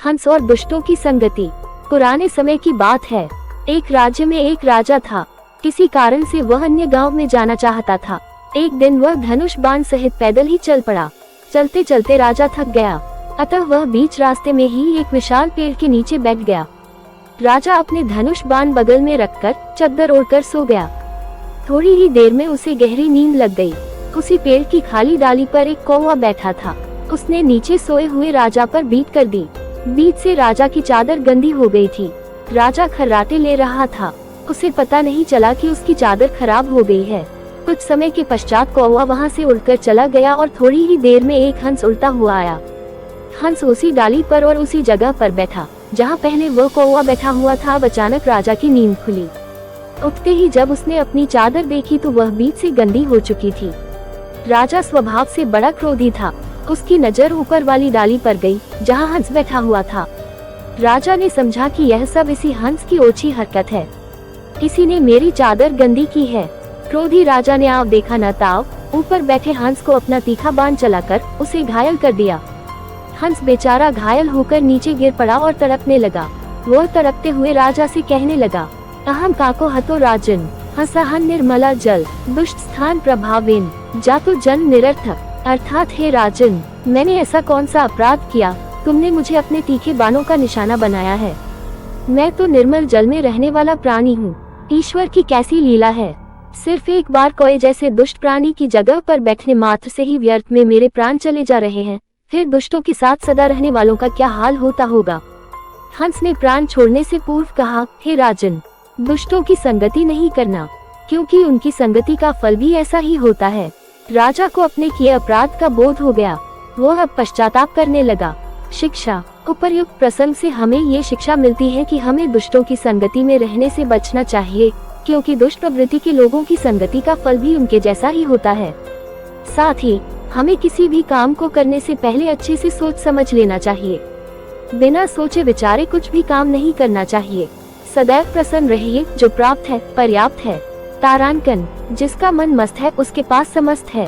हंस और दुष्टों की संगति। पुराने समय की बात है। एक राज्य में एक राजा था। किसी कारण से वह अन्य गांव में जाना चाहता था। एक दिन वह धनुष बाण सहित पैदल ही चल पड़ा। चलते चलते राजा थक गया, अतः वह बीच रास्ते में ही एक विशाल पेड़ के नीचे बैठ गया। राजा अपने धनुष बाण बगल में रखकर चद्दर ओढ़कर सो गया। थोड़ी ही देर में उसे गहरी नींद लग गई। उसी पेड़ की खाली डाली पर एक कौवा बैठा था। उसने नीचे सोए हुए राजा पर बीट कर दी। बीट से राजा की चादर गंदी हो गई थी। राजा खर्राटे ले रहा था। उसे पता नहीं चला कि उसकी चादर खराब हो गई है। कुछ समय के पश्चात कौवा वहां से उड़कर चला गया और थोड़ी ही देर में एक हंस उड़ता हुआ आया। हंस उसी डाली पर और उसी जगह पर बैठा जहां पहले वह कौवा बैठा हुआ था। अब अचानक राजा की नींद खुली। उठते ही जब उसने अपनी चादर देखी तो वह बीच से गंदी हो चुकी थी। राजा स्वभाव से बड़ा क्रोधी था। उसकी नजर ऊपर वाली डाली पर गई जहां हंस बैठा हुआ था। राजा ने समझा कि यह सब इसी हंस की ओछी हरकत है। किसी ने मेरी चादर गंदी की है। क्रोधी राजा ने आव देखा न ताव, ऊपर बैठे हंस को अपना तीखा बाण चलाकर उसे घायल कर दिया। हंस बेचारा घायल होकर नीचे गिर पड़ा और तड़पने लगा। वह तड़पते हुए राजा से कहने लगा, अहम काको हतो राजन, हंसहन निर्मला जल, दुष्ट स्थान प्रभावेन, जातु जन निरर्थक। अर्थात हे राजन, मैंने ऐसा कौन सा अपराध किया, तुमने मुझे अपने तीखे बाणों का निशाना बनाया है। मैं तो निर्मल जल में रहने वाला प्राणी हूँ। ईश्वर की कैसी लीला है। सिर्फ एक बार कोई जैसे दुष्ट प्राणी की जगह पर बैठने मात्र से ही व्यर्थ में मेरे प्राण चले जा रहे हैं, फिर दुष्टों के साथ सदा रहने वालों का क्या हाल होता होगा। हंस ने प्राण छोड़ने से पूर्व कहा, हे राजन, दुष्टों की संगति नहीं करना, क्योंकि उनकी संगति का फल भी ऐसा ही होता है। राजा को अपने किए अपराध का बोध हो गया। वह अब पश्चाताप करने लगा। शिक्षा। उपर्युक्त प्रसंग से हमें ये शिक्षा मिलती है कि हमें दुष्टों की संगति में रहने से बचना चाहिए, क्योंकि दुष्ट प्रवृत्ति के लोगों की संगति का फल भी उनके जैसा ही होता है। साथ ही हमें किसी भी काम को करने से पहले अच्छे से सोच समझ लेना चाहिए। बिना सोचे विचारे कुछ भी काम नहीं करना चाहिए। सदैव प्रसन्न रहिए, जो प्राप्त है पर्याप्त है। तारांकन। जिसका मन मस्त है उसके पास समस्त है।